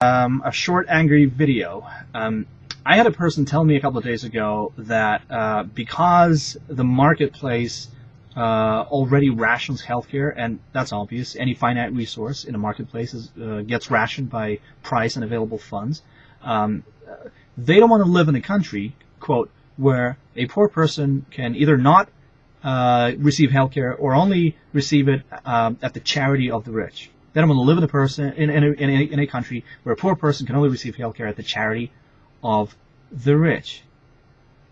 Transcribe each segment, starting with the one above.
A short angry video. I had a person tell me a couple of days ago that because the marketplace already rations healthcare, and that's obvious, any finite resource in a marketplace gets rationed by price and available funds. They don't want to live in a country, quote, where a poor person can either not receive healthcare or only receive it at the charity of the rich. They don't want to live in a country where a poor person can only receive healthcare at the charity of the rich.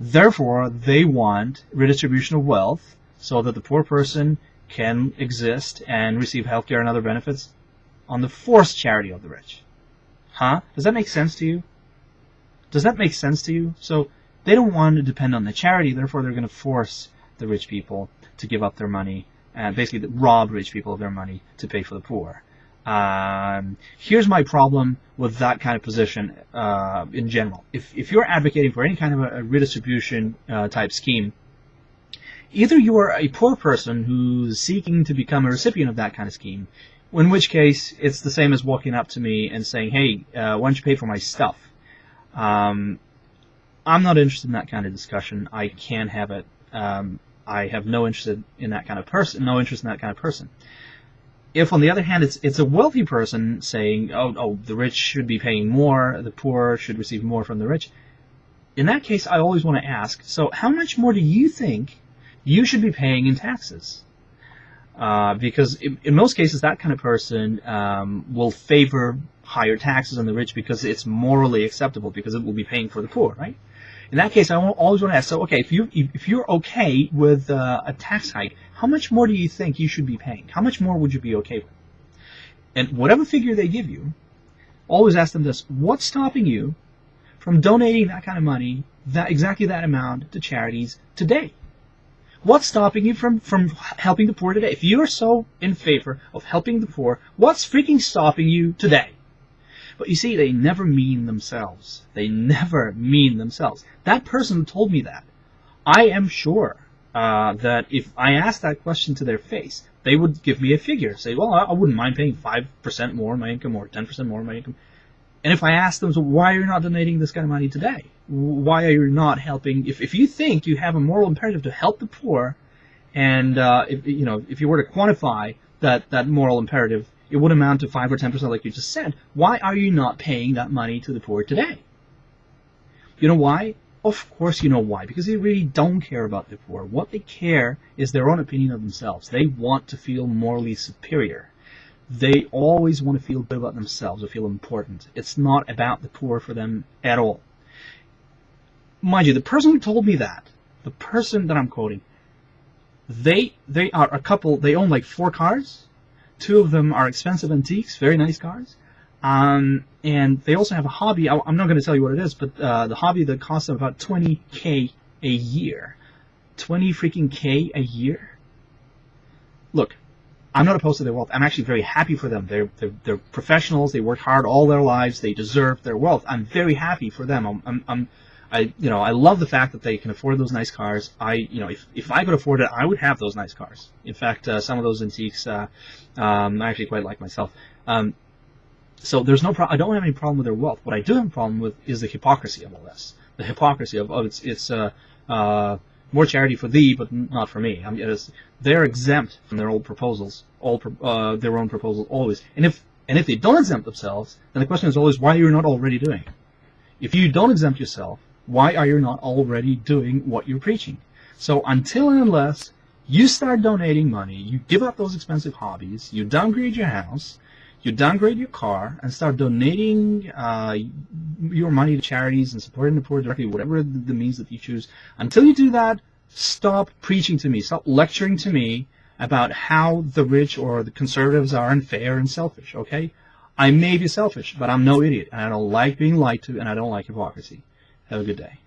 Therefore, they want redistribution of wealth so that the poor person can exist and receive healthcare and other benefits on the forced charity of the rich. Huh? Does that make sense to you? Does that make sense to you? So they don't want to depend on the charity, therefore they're going to force the rich people to give up their money and basically rob rich people of their money to pay for the poor. Here's my problem with that kind of position in general. If you're advocating for any kind of a redistribution type scheme, either you are a poor person who's seeking to become a recipient of that kind of scheme, in which case it's the same as walking up to me and saying, hey, why don't you pay for my stuff? I'm not interested in that kind of discussion. I can't have it. I have no interest in that kind of person. If, on the other hand, it's a wealthy person saying, oh, the rich should be paying more, the poor should receive more from the rich, in that case, I always want to ask, so how much more do you think you should be paying in taxes? Because in most cases, that kind of person will favor higher taxes on the rich because it's morally acceptable, because it will be paying for the poor, right? In that case, I always want to ask, so okay, if you're okay with a tax hike, how much more do you think you should be paying? How much more would you be okay with? And whatever figure they give you, always ask them this: what's stopping you from donating that kind of money, exactly that amount, to charities today? What's stopping you from helping the poor today? If you're so in favor of helping the poor, what's freaking stopping you today? But you see, they never mean themselves. They never mean themselves. That person who told me that, I am sure that if I asked that question to their face, they would give me a figure. Say, well, I wouldn't mind paying 5% more of my income or 10% more of my income. And if I ask them, so why are you not donating this kind of money today? Why are you not helping? If you think you have a moral imperative to help the poor, and if you were to quantify that moral imperative, it would amount to 5 or 10% like you just said. Why are you not paying that money to the poor today? You know why? Of course you know why. Because they really don't care about the poor. What they care is their own opinion of themselves. They want to feel morally superior. They always want to feel good about themselves or feel important. It's not about the poor for them at all. Mind you, the person who told me that, the person that I'm quoting, they are a couple, they own like 4 cars. 2 of them are expensive antiques, very nice cars. And they also have a hobby. I'm not going to tell you what it is, but the hobby that costs them about $20K a year. 20 freaking K a year? Look, I'm not opposed to their wealth. I'm actually very happy for them. They're professionals. They worked hard all their lives. They deserve their wealth. I'm very happy for them. I love the fact that they can afford those nice cars. If I could afford it, I would have those nice cars. In fact, some of those antiques, I actually quite like myself. So there's no problem. I don't have any problem with their wealth. What I do have a problem with is the hypocrisy of all this. The hypocrisy of it's more charity for thee, but not for me. They're exempt from their old proposals, their own proposals always. And if they don't exempt themselves, then the question is always, why are you not already doing it? If you don't exempt yourself, why are you not already doing what you're preaching? So until and unless you start donating money, you give up those expensive hobbies, you downgrade your house, you downgrade your car, and start donating your money to charities and supporting the poor directly, whatever the means that you choose. Until you do that, stop preaching to me. Stop lecturing to me about how the rich or the conservatives are unfair and selfish, okay? I may be selfish, but I'm no idiot, and I don't like being lied to, and I don't like hypocrisy. Have a good day.